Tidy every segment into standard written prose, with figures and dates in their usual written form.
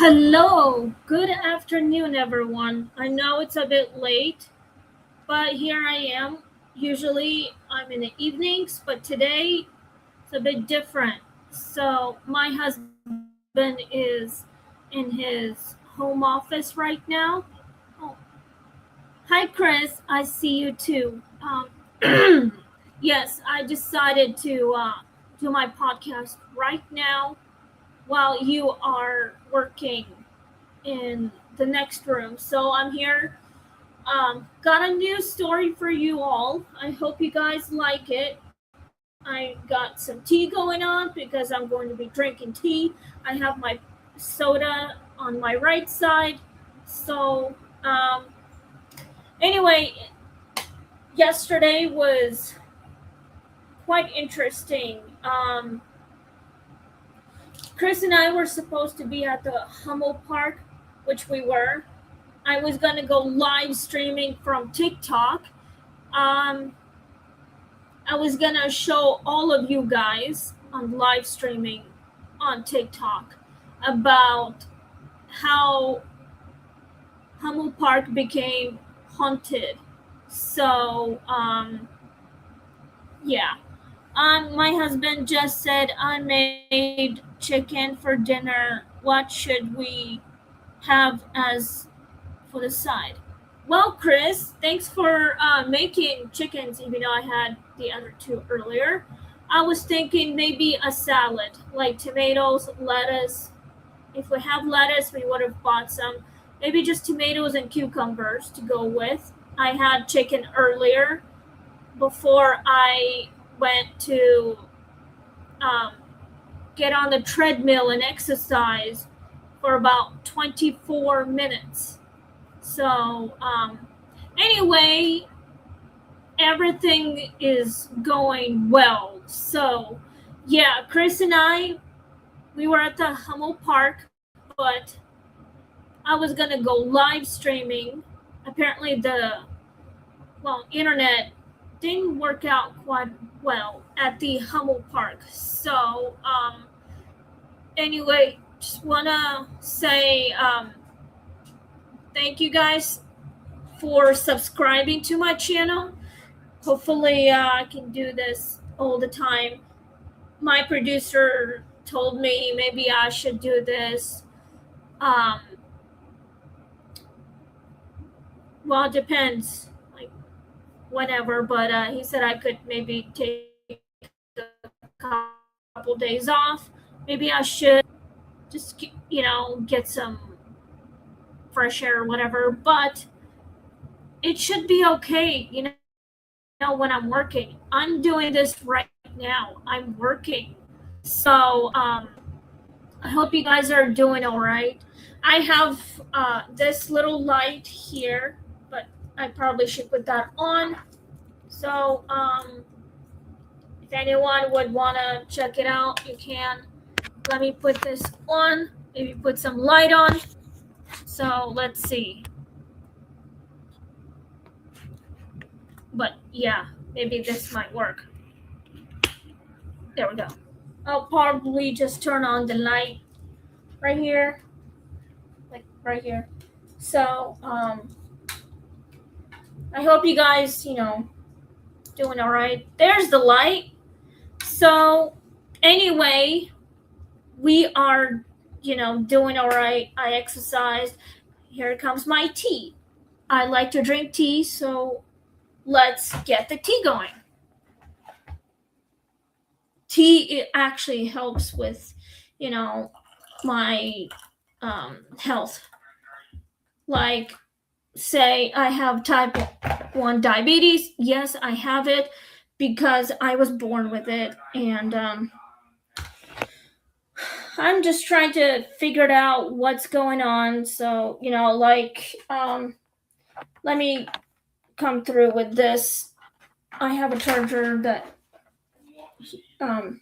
Hello, good afternoon, everyone. I know it's a bit late, but here I am. Usually I'm in the evenings, but today it's a bit different. So, my husband is in his home office right now. Oh, hi, Chris. I see you too. Yes, I decided to do my podcast right now while you are working in the next room. So I'm here. Got a new story for you all. I hope you guys like it. I got some tea going on because I'm going to be drinking tea. I have my soda on my right side. So, um, anyway, yesterday was quite interesting. Chris and I were supposed to be at the Hummel Park, which we were. I was gonna go live streaming from TikTok. Um, I was gonna show all of you guys on live streaming on TikTok about how Hummel Park became haunted. So, yeah. My husband just said I made chicken for dinner. What should we have as for the side? Well, Chris, thanks for making chickens, even though I had the other two earlier. I was thinking maybe a salad, like tomatoes, lettuce. If we have lettuce, we would have bought some. Maybe just tomatoes and cucumbers to go with. I had chicken earlier before I went to um, get on the treadmill and exercise for about 24 minutes. So, anyway, everything is going well. So, yeah, Chris and I, we were at the Hummel Park, but I was gonna go live streaming. Apparently, internet didn't work out quite well at the Hummel Park. So, anyway, just wanna say thank you guys for subscribing to my channel. Hopefully, I can do this all the time. My producer told me maybe I should do this. Um, well, it depends, like whenever, but he said I could maybe take a couple days off. Maybe I should just, get some fresh air or whatever, but it should be okay, when I'm working. I'm doing this right now. I'm working. So, I hope you guys are doing all right. I have this little light here, but I probably should put that on. So, if anyone would want to check it out, you can. Let me put this on. Maybe put some light on. So, let's see. But yeah, maybe this might work. There we go. I'll probably just turn on the light right here, like right here. So, I hope you guys, doing all right. There's the light. So, anyway, we are, doing all right. I exercised. Here comes my tea. I like to drink tea, so let's get the tea going. Tea, it actually helps with, my health. Like, say I have type 1 diabetes. Yes, I have it because I was born with it. And I'm just trying to figure out what's going on. So, let me come through with this. I have a charger that um,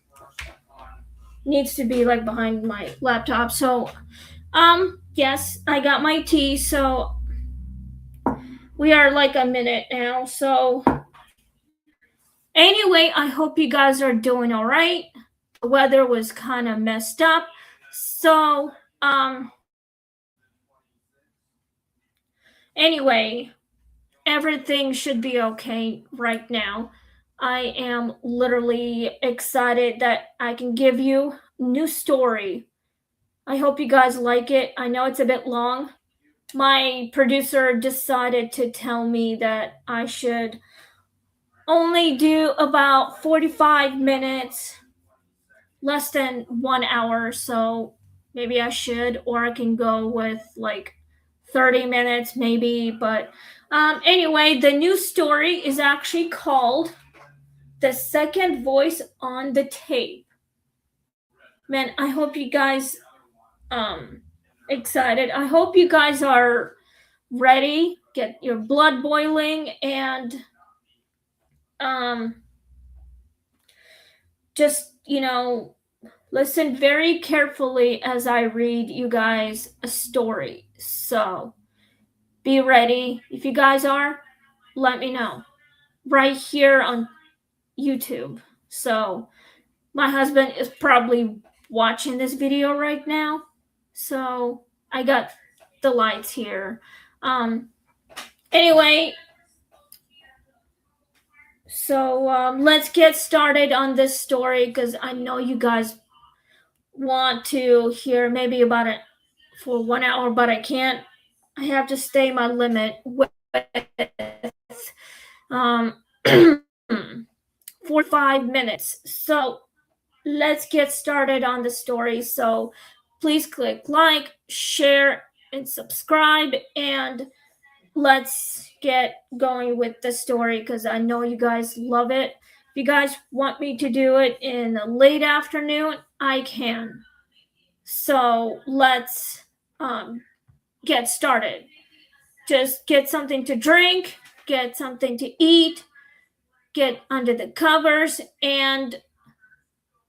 needs to be like behind my laptop. So, yes, I got my tea. So, we are like a minute now. So, anyway, I hope you guys are doing all right. The weather was kind of messed up. So, Anyway, everything should be okay right now. I am literally excited that I can give you a new story. I hope you guys like it. I know it's a bit long. My producer decided to tell me that I should only do about 45 minutes, less than 1 hour. So maybe I should, or I can go with like 30 minutes maybe. But anyway, the new story is actually called The Second Voice on the Tape. Man, I hope you guys excited. I hope you guys are ready. Get your blood boiling and um just, listen very carefully as I read you guys a story. So, be ready. If you guys are, let me know. Right here on YouTube. So, my husband is probably watching this video right now. So, I got the lights here. Anyway, so let's get started on this story because I know you guys want to hear maybe about it for 1 hour, but I can't. I have to stay my limit with um, 45 minutes. So let's get started on the story. So please click like, share, and subscribe, and let's get going with the story because I know you guys love it. If you guys want me to do it in the late afternoon, I can. So let's get started. Just get something to drink, get something to eat, get under the covers, and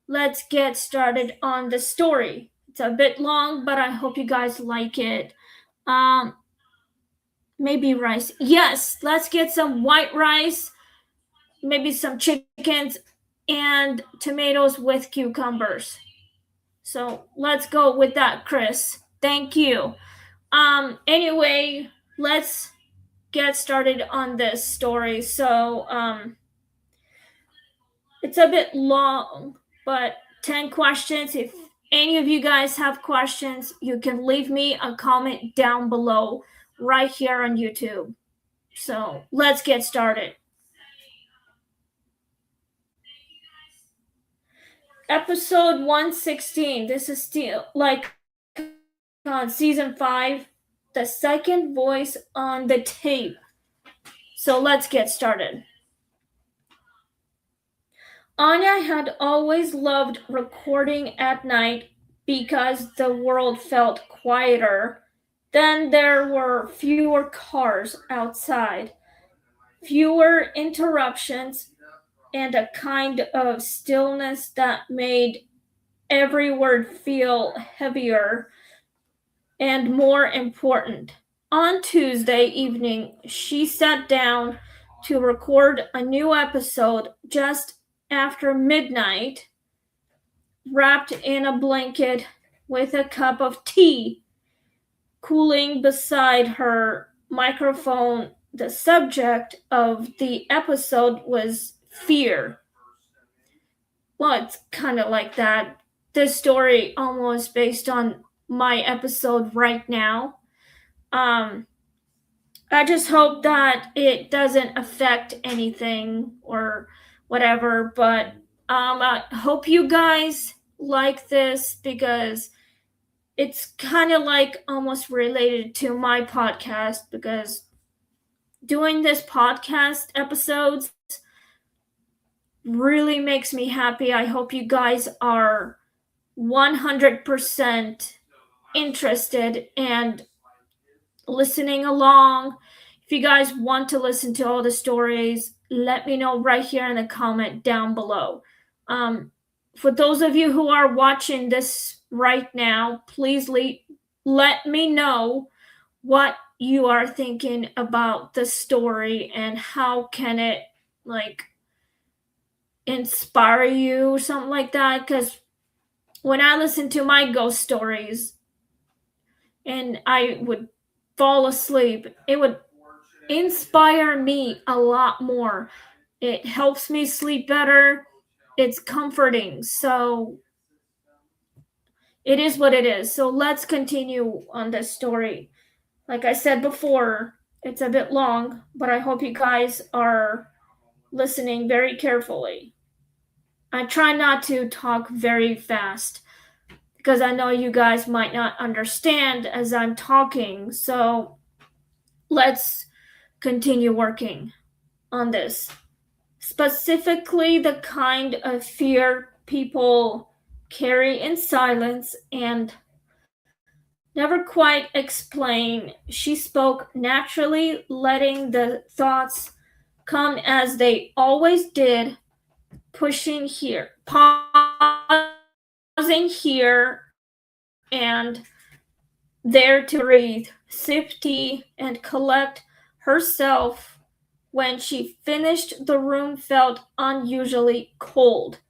let's get started on the story. It's a bit long, but I hope you guys like it. Maybe rice. Yes, let's get some white rice, maybe some chickens, and tomatoes with cucumbers. So let's go with that, Chris. Thank you. Anyway, let's get started on this story. So it's a bit long, but 10 questions. If any of you guys have questions, you can leave me a comment down below right here on YouTube. So let's get started. Episode 116. This is still like on season 5, The Second Voice on the Tape. So let's get started. Anya had always loved recording at night because the world felt quieter. Then there were fewer cars outside, fewer interruptions, and a kind of stillness that made every word feel heavier and more important. On Tuesday evening, she sat down to record a new episode just after midnight, wrapped in a blanket with a cup of tea cooling beside her microphone. The subject of the episode was fear. Well, it's kind of like that. This story almost based on my episode right now. I just hope that it doesn't affect anything or whatever, but I hope you guys like this because it's kind of like almost related to my podcast because doing this podcast episodes really makes me happy. I hope you guys are 100% interested and listening along. If you guys want to listen to all the stories, let me know right here in the comment down below. For those of you who are watching this right now, please let me know what you are thinking about the story and how can it like inspire you or something like that. Because when I listen to my ghost stories, and I would fall asleep. It would inspire me a lot more. It helps me sleep better. It's comforting. So it is what it is. So let's continue on this story. Like I said before, it's a bit long, but I hope you guys are listening very carefully. I try not to talk very fast because I know you guys might not understand as I'm talking. So let's continue working on this. Specifically, the kind of fear people carry in silence and never quite explain. She spoke naturally, letting the thoughts come as they always did, pushing here, pausing here and there to breathe, sip tea, and collect herself. When she finished, the room felt unusually cold,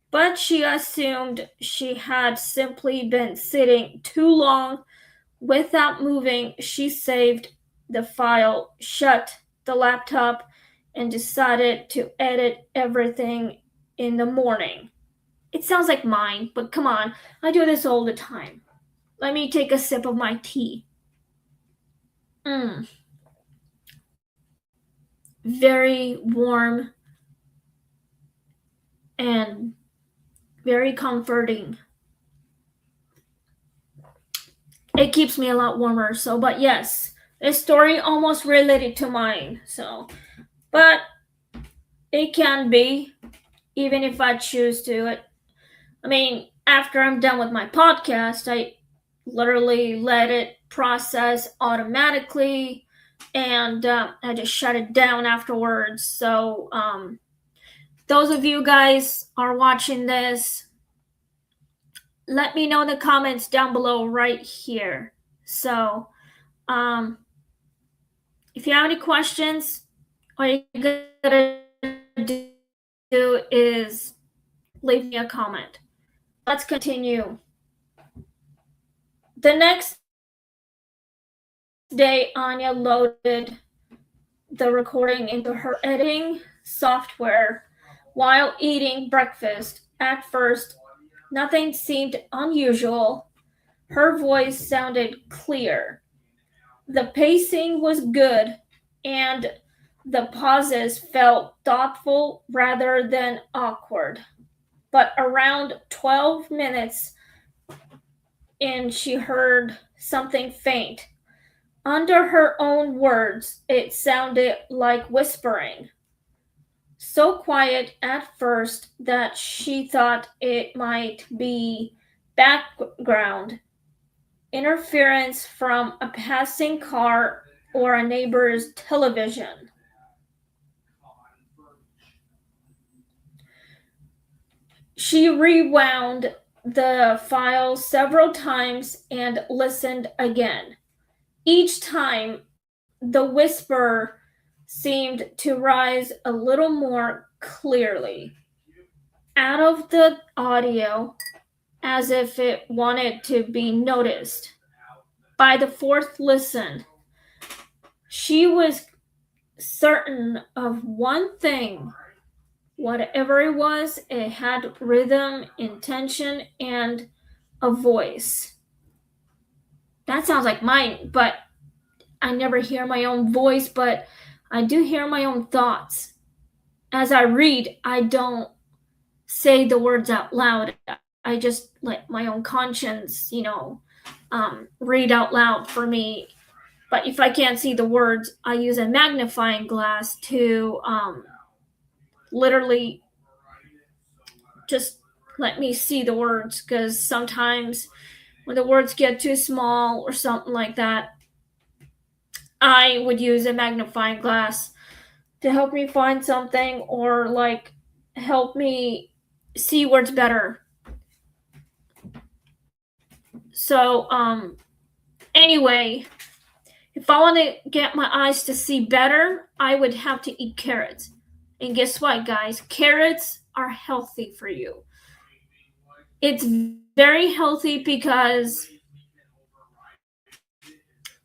but she assumed she had simply been sitting too long without moving. She saved the file, shut the laptop, and decided to edit everything in the morning. It sounds like mine, but come on, I do this all the time. Let me take a sip of my tea. Very warm and very comforting. It keeps me a lot warmer. So, but yes, this story almost related to mine. So, but it can be, even if I choose to. I mean, after I'm done with my podcast, I literally let it process automatically, and I just shut it down afterwards. So, those of you guys are watching this, let me know in the comments down below right here. So, if you have any questions, all you gotta do is leave me a comment. Let's continue. The next day, Anya loaded the recording into her editing software while eating breakfast. At first, nothing seemed unusual. Her voice sounded clear. The pacing was good, and the pauses felt thoughtful rather than awkward. But around 12 minutes in, she heard something faint. Under her own words, it sounded like whispering. So quiet at first that she thought it might be background interference from a passing car or a neighbor's television. She rewound the file several times and listened again. Each time, the whisper seemed to rise a little more clearly out of the audio, as if it wanted to be noticed. By the fourth listen, she was certain of one thing. Whatever it was, it had rhythm, intention, and a voice. That sounds like mine, but I never hear my own voice, but I do hear my own thoughts. As I read, I don't say the words out loud. I just let my own conscience, read out loud for me. But if I can't see the words, I use a magnifying glass to literally just let me see the words, because sometimes when the words get too small or something like that, I would use a magnifying glass to help me find something, or like help me see words better. So anyway, if I want to get my eyes to see better, I would have to eat carrots. And guess what, guys? Carrots are healthy for you. It's very healthy because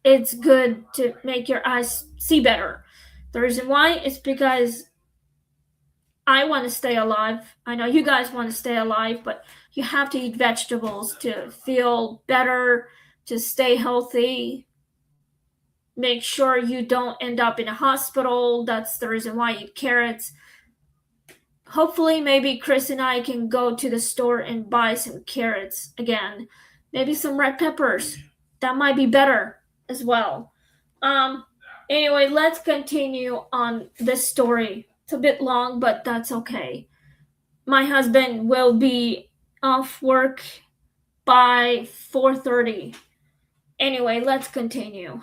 it's good to make your eyes see better. The reason why is because I want to stay alive. I know you guys want to stay alive, but you have to eat vegetables to feel better, to stay healthy. Make sure you don't end up in a hospital. That's the reason why I eat carrots. Hopefully, maybe Chris and I can go to the store and buy some carrots again. Maybe some red peppers. That might be better as well. Um, anyway, let's continue on this story. It's a bit long, but that's okay. My husband will be off work by 4:30. Anyway, let's continue.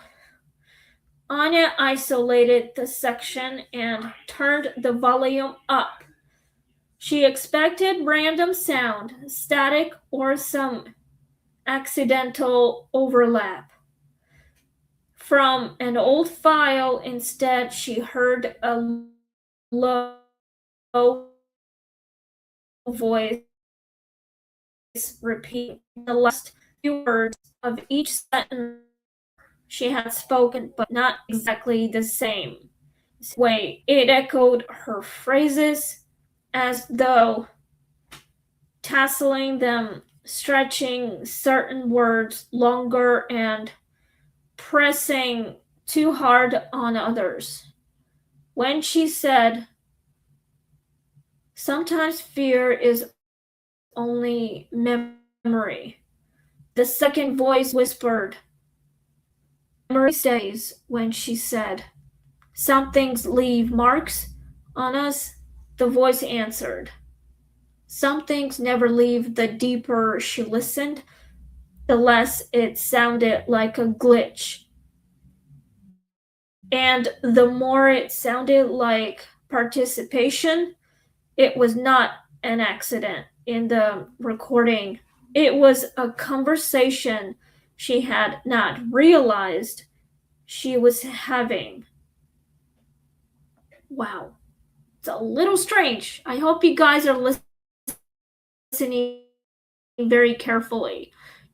Anya isolated the section and turned the volume up. She expected random sound, static, or some accidental overlap. From an old file, instead, she heard a low voice repeat the last few words of each sentence she had spoken, but not exactly the same way. It echoed her phrases as though tasseling them, stretching certain words longer and pressing too hard on others. When she said, "Sometimes fear is only memory," the second voice whispered, "Memory stays." When she said, "Some things leave marks on us," the voice answered, "Some things never leave." The deeper she listened, the less it sounded like a glitch, and the more it sounded like participation. It was not an accident in the recording. It was a conversation she had not realized she was having. Wow. It's a little strange. I hope you guys are listening very carefully.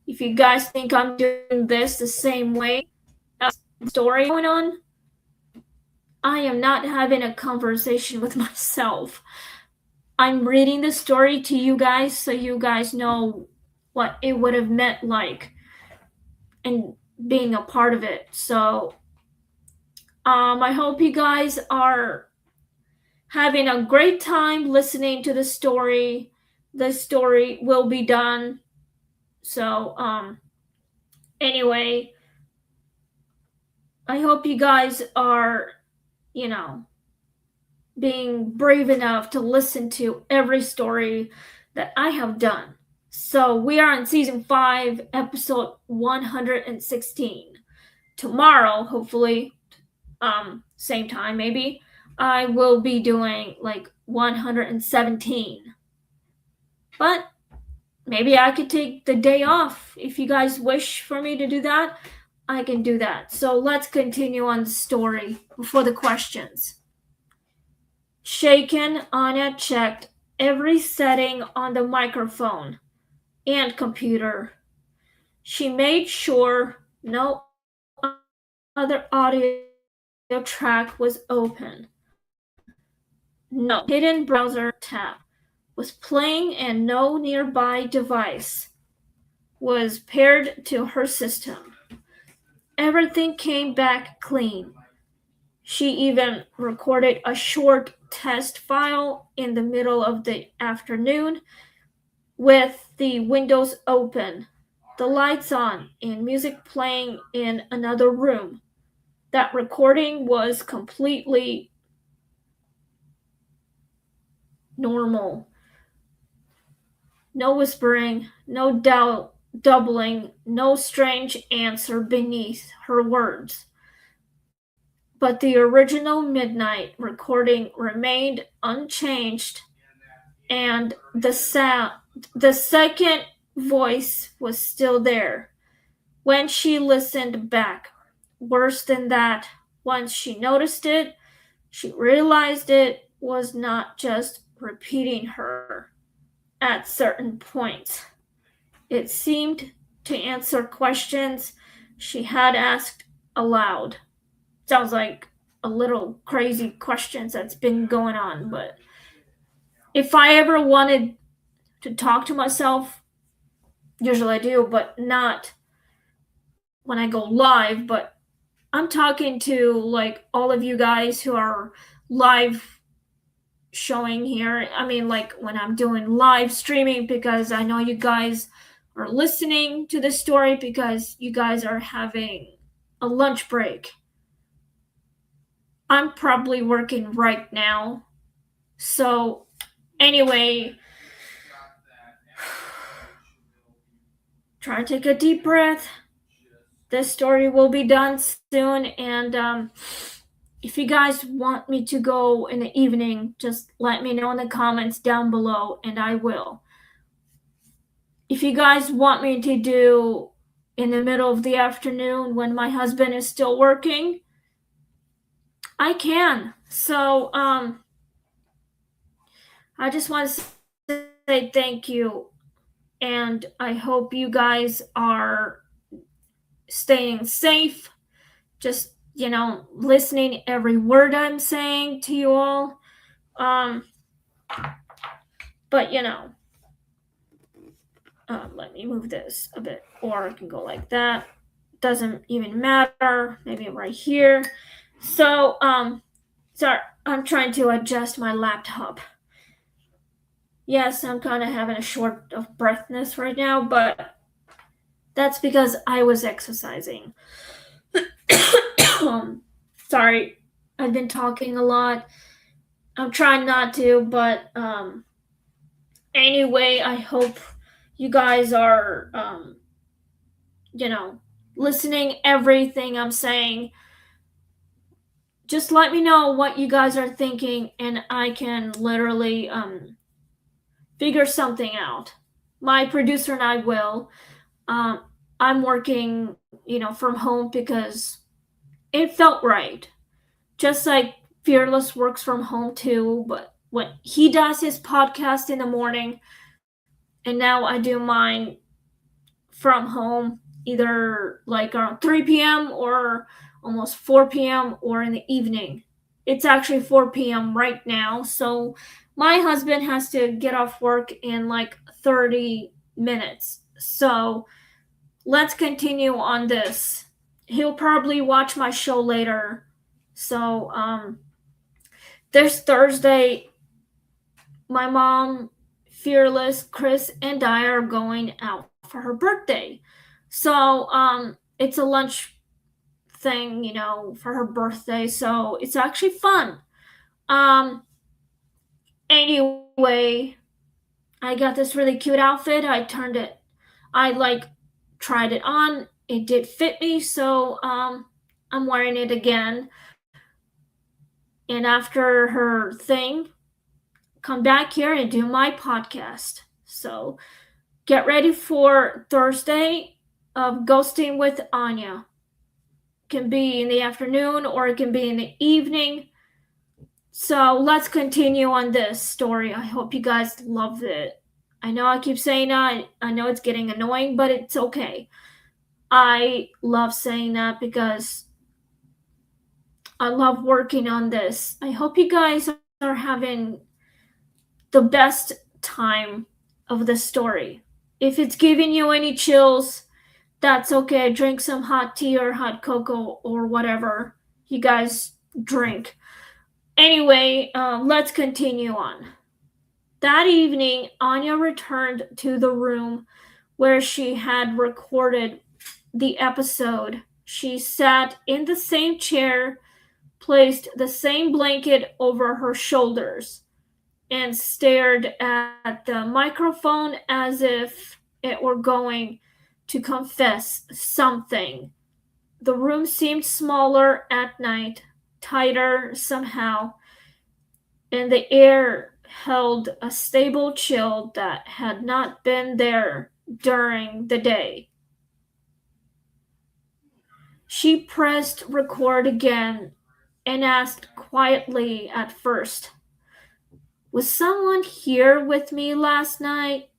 If you guys think I'm doing this the same way as the story going on, I am not having a conversation with myself. I'm reading the story to you guys so you guys know what it would have meant like and being a part of it. So I hope you guys are having a great time listening to the story. The story will be done. So anyway, I hope you guys are, being brave enough to listen to every story that I have done. So we are in season 5, episode 116. Tomorrow, hopefully, same time maybe, I will be doing like 117. But maybe I could take the day off. If you guys wish for me to do that, I can do that. So let's continue on the story before the questions. Shaken, Anya checked every setting on the microphone and computer. She made sure no other audio track was open. No hidden browser tab was playing and no nearby device was paired to her system. Everything came back clean. She even recorded a short test file in the middle of the afternoon with the windows open, the lights on, and music playing in another room. That recording was completely normal. No whispering, no doubling, no strange answer beneath her words. But the original midnight recording remained unchanged, and the second voice was still there. When she listened back, worse than that, once she noticed it, she realized it was not just repeating her at certain points. It seemed to answer questions she had asked aloud. Sounds like a little crazy questions that's been going on, but if I ever wanted to talk to myself, usually I do, but not when I go live, but I'm talking to like all of you guys who are live showing here. I mean, like when I'm doing live streaming, because I know you guys are listening to this story because you guys are having a lunch break. I'm probably working right now. So, anyway, try to take a deep breath. This story will be done soon, and if you guys want me to go in the evening, just let me know in the comments down below and I will. If you guys want me to do in the middle of the afternoon when my husband is still working, I can. So I just want to say thank you, and I hope you guys are staying safe, just listening every word I'm saying to you all. But let me move this a bit, or I can go like that. Doesn't even matter. Maybe right here. So, sorry, I'm trying to adjust my laptop. Yes, I'm kind of having a short of breathness right now, but that's because I was exercising. Sorry, I've been talking a lot. I'm trying not to, but anyway, I hope you guys are listening everything I'm saying. Just let me know what you guys are thinking and I can literally figure something out. My producer and I will. I'm working, from home because it felt right. Just like Fearless works from home too, but when he does his podcast in the morning, and now I do mine from home, either like around 3 p.m. or almost 4 p.m. or in the evening. It's actually 4 p.m. right now, so my husband has to get off work in like 30 minutes. So let's continue on this. He'll probably watch my show later. So this Thursday, my mom, Fearless, Chris, and I are going out for her birthday. So it's a lunch thing, for her birthday. So it's actually fun. Anyway, I got this really cute outfit. I tried it on. It did fit me, so I'm wearing it again. And after her thing, come back here and do my podcast. So get ready for Thursday of Ghosting with Anya. It can be in the afternoon or it can be in the evening. So let's continue on this story. I hope you guys love it. I know I keep saying that. I know it's getting annoying, but it's okay. I love saying that because I love working on this. I hope you guys are having the best time of the story. If it's giving you any chills, that's okay. Drink some hot tea or hot cocoa or whatever you guys drink. Anyway, let's continue on. That evening, Anya returned to the room where she had recorded the episode. She sat in the same chair, placed the same blanket over her shoulders, and stared at the microphone as if it were going to confess something. The room seemed smaller at night, tighter somehow, and the air held a stable chill that had not been there during the day. She pressed record again and asked quietly at first, "Was someone here with me last night?"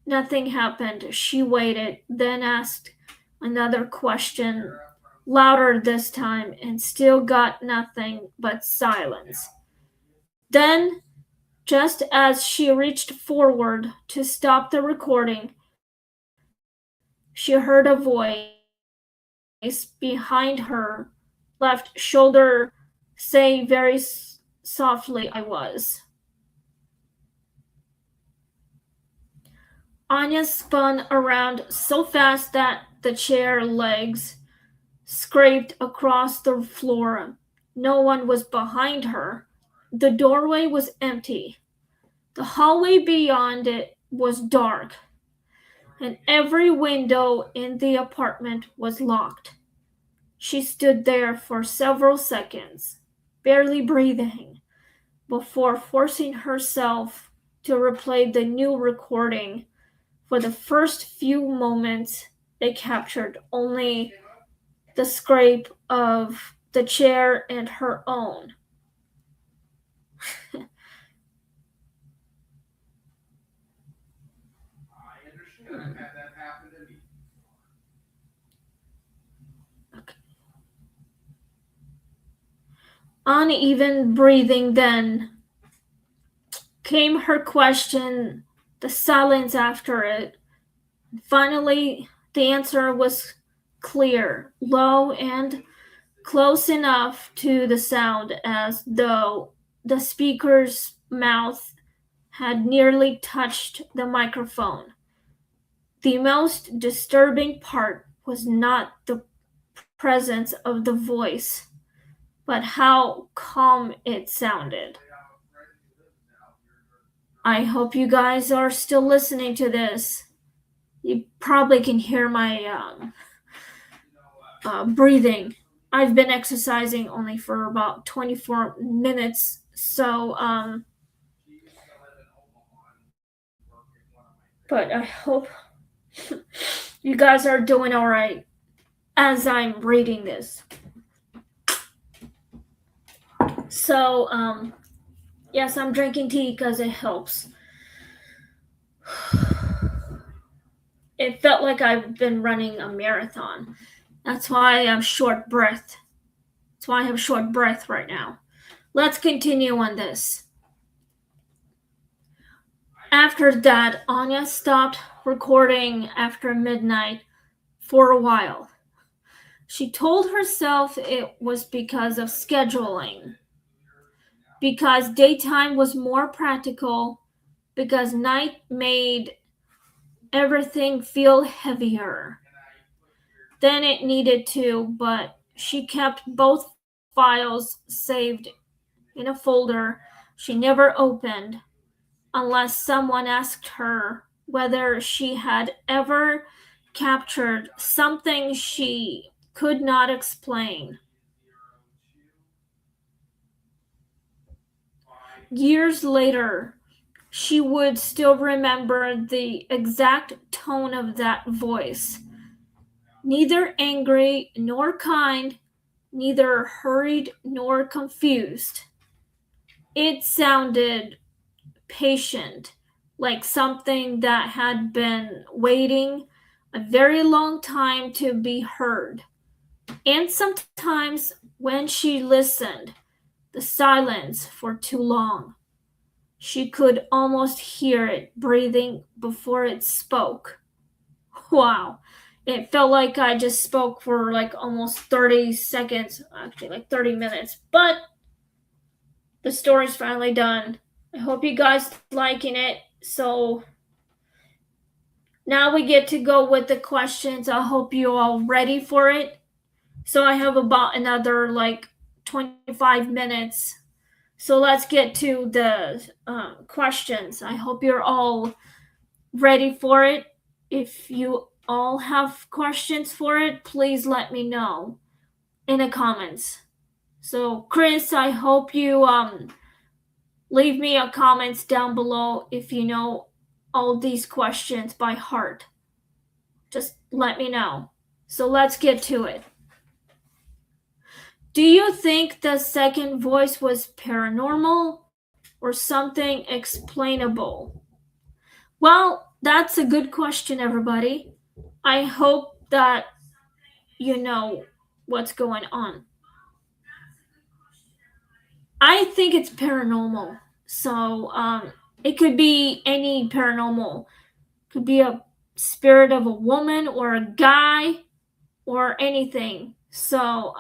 Nothing happened. She waited, then asked another question louder this time, and still got nothing but silence. Then, just as she reached forward to stop the recording, she heard a voice behind her left shoulder say very softly, "I was." Anya spun around so fast that the chair legs scraped across the floor. No one was behind her. The doorway was empty. The hallway beyond it was dark, and every window in the apartment was locked. She stood there for several seconds, barely breathing, before forcing herself to replay the new recording. For the first few moments, they captured only the scrape of the chair and her own. Uneven breathing, then came her question, the silence after it. Finally, the answer was clear, low, and close enough to the sound as though the speaker's mouth had nearly touched the microphone. The most disturbing part was not the presence of the voice, but how calm it sounded. I hope you guys are still listening to this. You probably can hear my breathing. I've been exercising only for about 24 minutes, so but I hope you guys are doing all right as I'm reading this. So yes, I'm drinking tea because it helps. It felt like I've been running a marathon. That's why I have short breath. That's why I have short breath right now. Let's continue on this. After that, Anya stopped recording after midnight for a while. She told herself it was because of scheduling, because daytime was more practical, because night made everything feel heavier than it needed to, but she kept both files saved in a folder she never opened unless someone asked her whether she had ever captured something she could not explain. Years later, she would still remember the exact tone of that voice. Neither angry nor kind, neither hurried nor confused. It sounded patient, like something that had been waiting a very long time to be heard. And sometimes, when she listened, the silence for too long, she could almost hear it breathing before it spoke. Wow. It felt like I just spoke for like almost 30 seconds, actually, like 30 minutes. But the story's finally done. I hope you guys liking it. So now we get to go with the questions. I hope you all ready for it. So I have about another like 25 minutes. So let's get to the questions. I hope you're all ready for it. If you all have questions for it, please let me know in the comments. So Chris, I hope you leave me a comments down below if you know all these questions by heart. Just let me know. So let's get to it. Do you think the second voice was paranormal or something explainable? Well, that's a good question, everybody. I hope that you know what's going on. I think it's paranormal. So it could be any paranormal. Could be a spirit of a woman or a guy or anything. So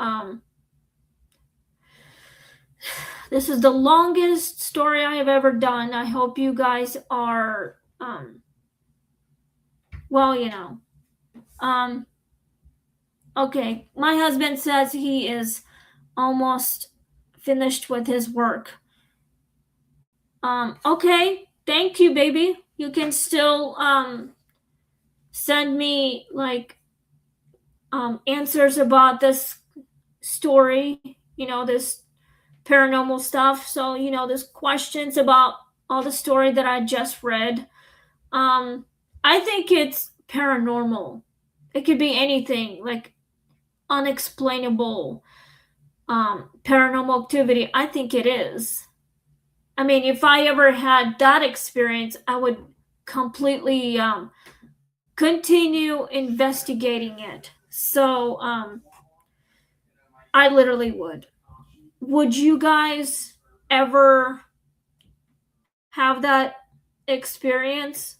this is the longest story I have ever done. I hope you guys are well, okay, my husband says he is almost finished with his work. Okay, thank you, baby. You can still send me like answers about this story, this paranormal stuff. So, there's questions about all the story that I just read. I think it's paranormal. It could be anything, like unexplainable paranormal activity. I think it is. I mean, if I ever had that experience, I would completely continue investigating it. So I literally would. Would you guys ever have that experience?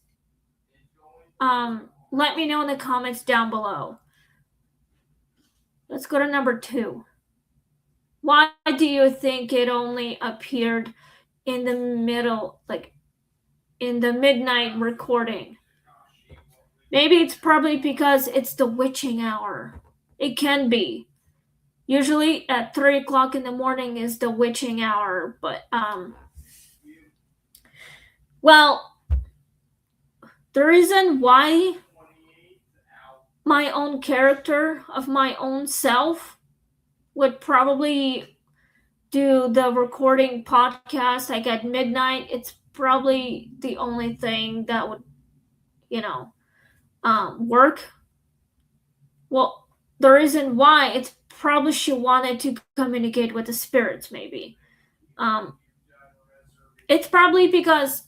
Let me know in the comments down below. Let's go to number 2. Why do you think it only appeared in the middle, like in the midnight recording? Maybe it's probably because it's the witching hour. It can be. Usually at 3 o'clock in the morning is the witching hour, but well, the reason why my own character of my own self would probably do the recording podcast like at midnight, it's probably the only thing that would, work. Well, the reason why, it's probably she wanted to communicate with the spirits, maybe. It's probably because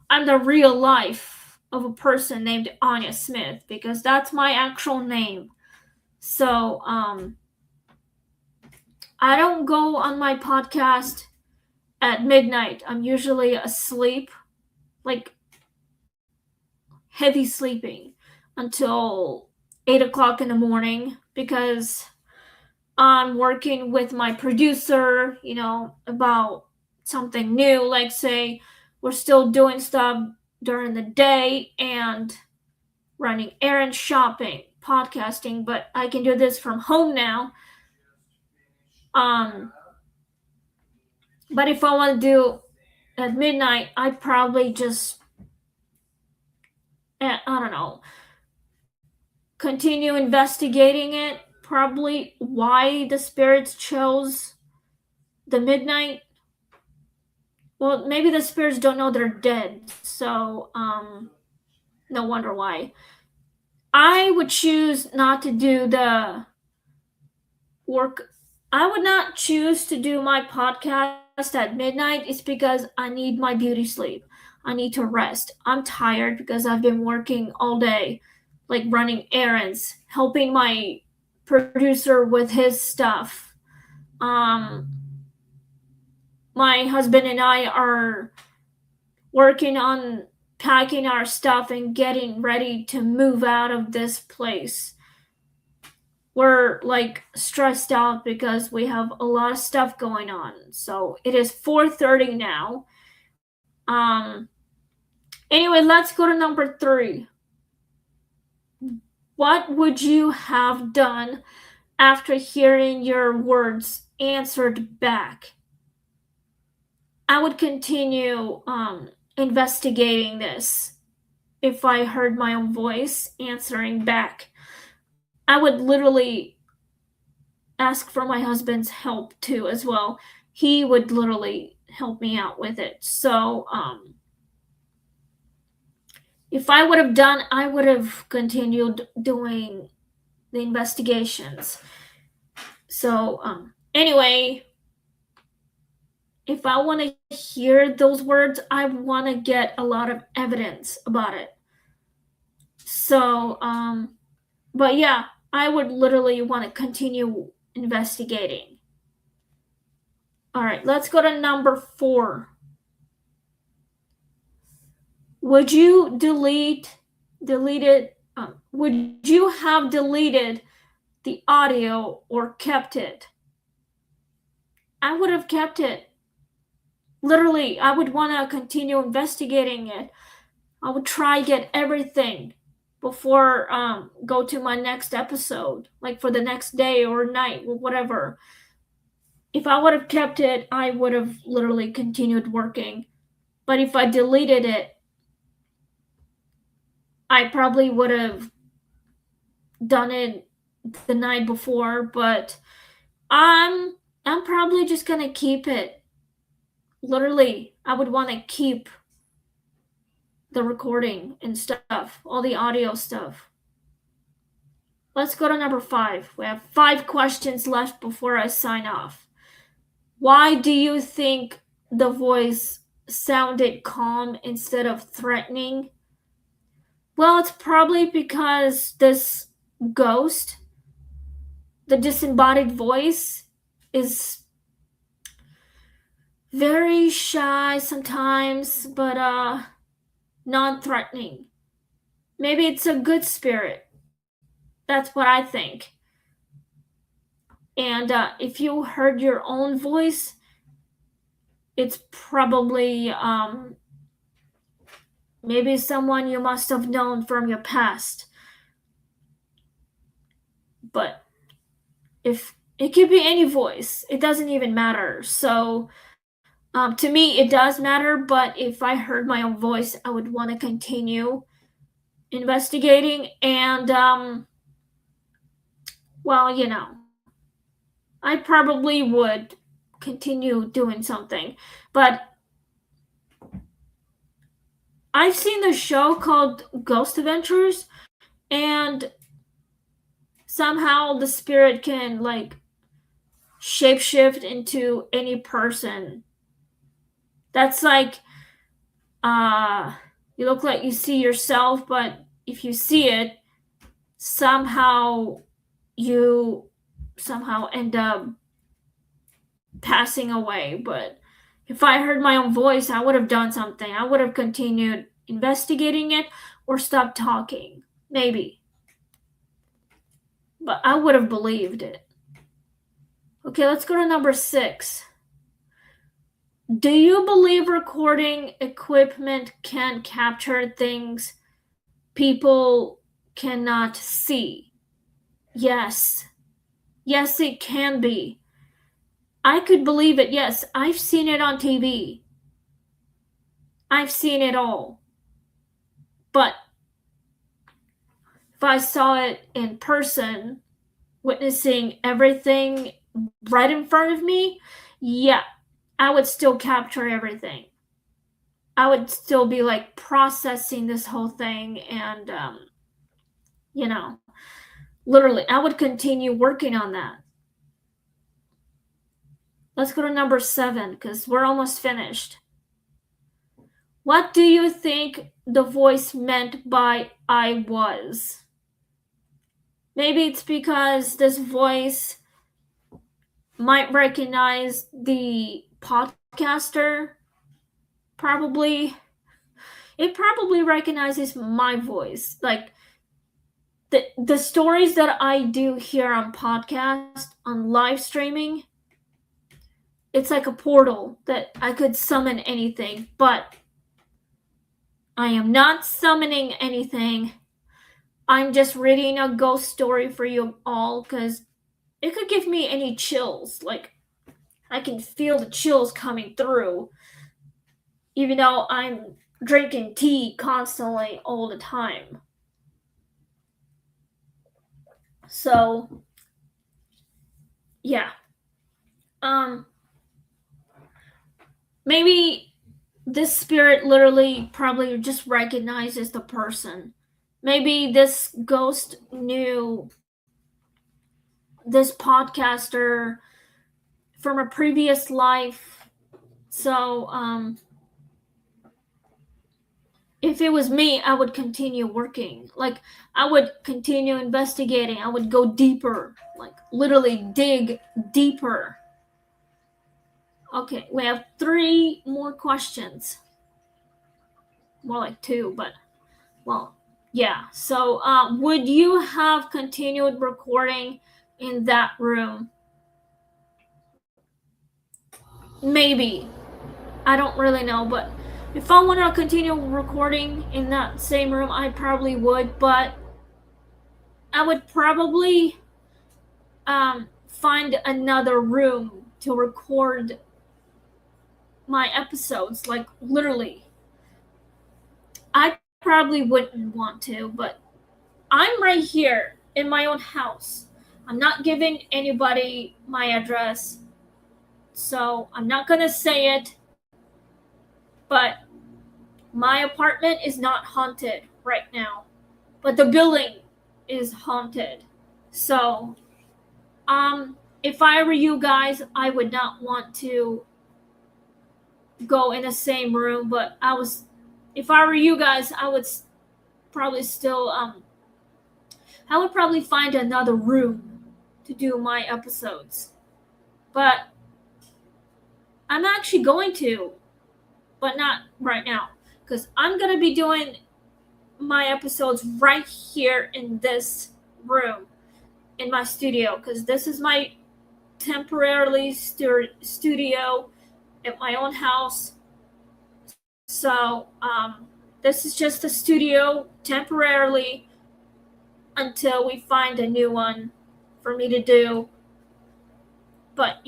I'm the real life of a person named Anya Smith, because that's my actual name. So I don't go on my podcast at midnight. I'm usually asleep, like heavy sleeping, until 8 o'clock in the morning, because I'm working with my producer, about something new. Like, say, we're still doing stuff during the day and running errands, shopping, podcasting, but I can do this from home now. But if I want to do at midnight, I probably just, I don't know, continue investigating it. Probably why the spirits chose the midnight. Well, maybe the spirits don't know they're dead, so no wonder why. I would choose not to do the work. I would not choose to do my podcast at midnight. It's because I need my beauty sleep. I need to rest. I'm tired because I've been working all day, like running errands, helping my producer with his stuff. My husband and I are working on packing our stuff and getting ready to move out of this place. We're like stressed out because we have a lot of stuff going on. So it is 4:30 now. Anyway, let's go to number 3. What would you have done after hearing your words answered back? I would continue investigating this. If I heard my own voice answering back, I would literally ask for my husband's help too as well. He would literally help me out with it. So if I would have done, I would have continued doing the investigations. So anyway, if I want to hear those words, I want to get a lot of evidence about it. So but yeah, I would literally want to continue investigating. All right, let's go to number 4. Would you would you have deleted the audio or kept it? I would have kept it. Literally, I would want to continue investigating it. I would try get everything before go to my next episode, like for the next day or night or whatever. If I would have kept it, I would have literally continued working. But if I deleted it, I probably would have done it the night before, but I'm probably just going to keep it. Literally, I would want to keep the recording and stuff, all the audio stuff. Let's go to number 5. We have 5 questions left before I sign off. Why do you think the voice sounded calm instead of threatening? Well, it's probably because this ghost, the disembodied voice, is very shy sometimes, but non-threatening. Maybe it's a good spirit. That's what I think. And if you heard your own voice, it's probably maybe someone you must have known from your past. But if it could be any voice, it doesn't even matter. So to me, it does matter. But if I heard my own voice, I would want to continue investigating. And well, I probably would continue doing something. But I've seen the show called Ghost Adventures, and somehow the spirit can like shapeshift into any person. That's like you look like you see yourself, but if you see it, you somehow end up passing away. But if I heard my own voice, I would have done something. I would have continued investigating it or stopped talking. Maybe. But I would have believed it. Okay, let's go to number 6. Do you believe recording equipment can capture things people cannot see? Yes. Yes, it can be. I could believe it. Yes, I've seen it on TV. I've seen it all. But if I saw it in person, witnessing everything right in front of me, yeah, I would still capture everything. I would still be like processing this whole thing, and literally I would continue working on that. Let's go to number 7 because we're almost finished. What do you think the voice meant by I was? Maybe it's because this voice might recognize the podcaster. It probably recognizes my voice. Like the stories that I do here on podcast, on live streaming, it's like a portal that I could summon anything, but I am not summoning anything. I'm just reading a ghost story for you all because it could give me any chills. Like, I can feel the chills coming through, even though I'm drinking tea constantly all the time. So, yeah. Maybe this spirit literally probably just recognizes the person. Maybe this ghost knew this podcaster from a previous life. So, if it was me, I would continue working. Like, I would continue investigating. I would go deeper, like literally dig deeper. Okay, we have 3 more questions. More like 2, but well, yeah. So, would you have continued recording in that room? Maybe. I don't really know, but if I want to continue recording in that same room, I probably would, but I would probably find another room to record my episodes, like literally. I probably wouldn't want to, but I'm right here in my own house. I'm not giving anybody my address, so I'm not gonna say it, but my apartment is not haunted right now, but the building is haunted. So, if I were you guys, I would not want to go in the same room, but if I were you guys, I would probably still, I would probably find another room to do my episodes. But I'm actually going to, but not right now, because I'm going to be doing my episodes right here in this room, in my studio, because this is my temporarily studio at my own house. So, this is just a studio temporarily until we find a new one for me to do. But,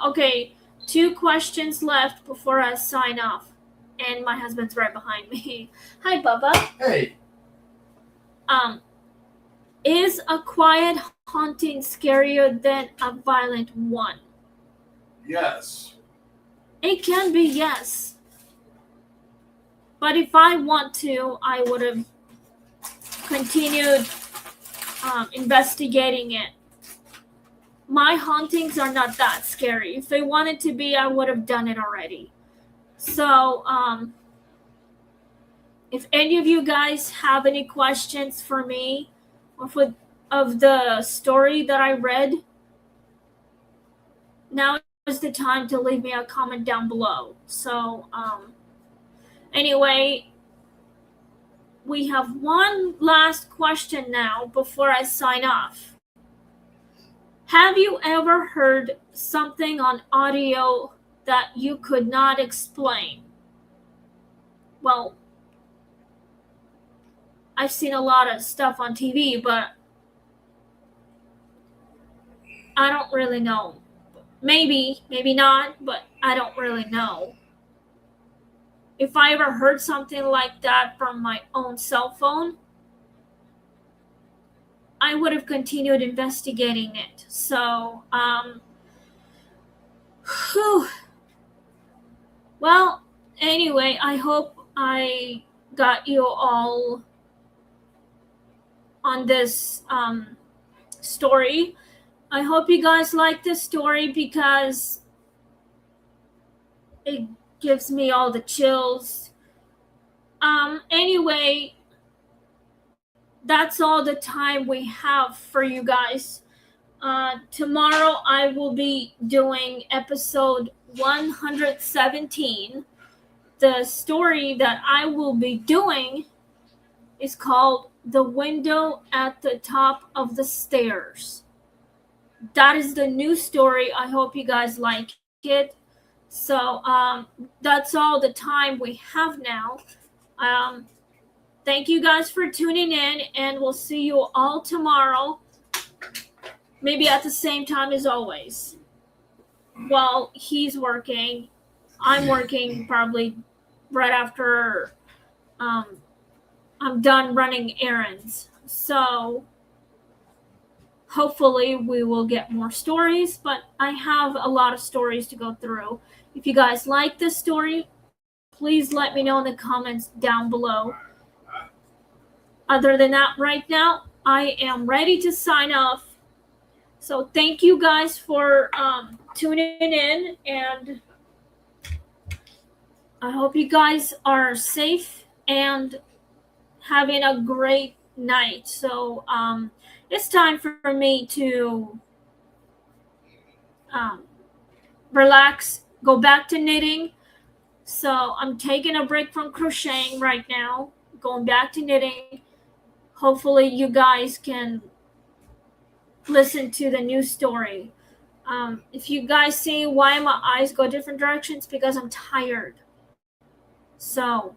okay, 2 questions left before I sign off. And my husband's right behind me. Hi, Bubba. Hey. Is a quiet haunting scarier than a violent one? Yes. It can be, yes. But if I want to, I would have continued investigating it. My hauntings are not that scary. If they wanted to be, I would have done it already. So, if any of you guys have any questions for me of the story that I read, now is the time to leave me a comment down below. So, anyway, we have one last question now before I sign off. Have you ever heard something on audio that you could not explain? Well, I've seen a lot of stuff on TV, but I don't really know. Maybe not, but I don't really know. If I ever heard something like that from my own cell phone, I would have continued investigating it. So, well, anyway, I hope I got you all on this story. I hope you guys like this story because it gives me all the chills. Anyway, that's all the time we have for you guys. Tomorrow I will be doing episode 117. The story that I will be doing is called The Window at the Top of the Stairs. That is the new story. I hope you guys like it. So, that's all the time we have now. Thank you guys for tuning in, and we'll see you all tomorrow. Maybe at the same time as always. While he's working, I'm working probably right after I'm done running errands. So, hopefully we will get more stories, but I have a lot of stories to go through. If you guys like this story, please let me know in the comments down below. Other than that, right now, I am ready to sign off. So thank you guys for tuning in, and I hope you guys are safe and having a great night. So it's time for me to um, relax, go back to knitting. So I'm taking a break from crocheting right now, going back to knitting. Hopefully, you guys can listen to the new story. If you guys see why my eyes go different directions, because I'm tired. So,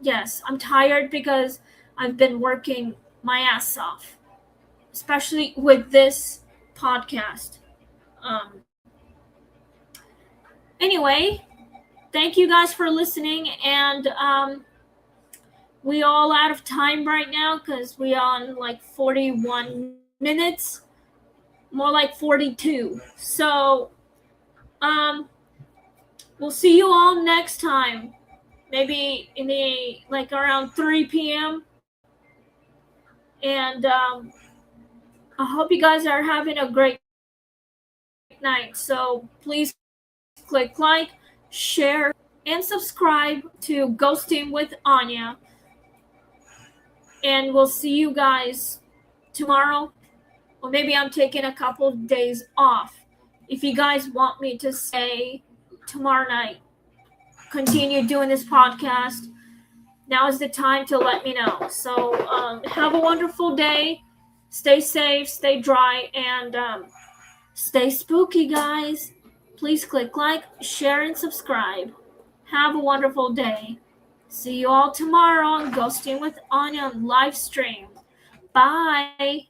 yes, I'm tired because I've been working my ass off, especially with this podcast. Um, anyway, thank you guys for listening, and we all out of time right now because we on like 41 minutes, more like 42. So, um, we'll see you all next time. Maybe in the like around 3 p.m. And I hope you guys are having a great night. So please click like, share, and subscribe to Ghosting with Anya. And we'll see you guys tomorrow. Or maybe I'm taking a couple of days off. If you guys want me to stay tomorrow night, continue doing this podcast, now is the time to let me know. So have a wonderful day. Stay safe, stay dry, and stay spooky, guys. Please click like, share, and subscribe. Have a wonderful day. See you all tomorrow on Ghosting with Anya on live stream. Bye.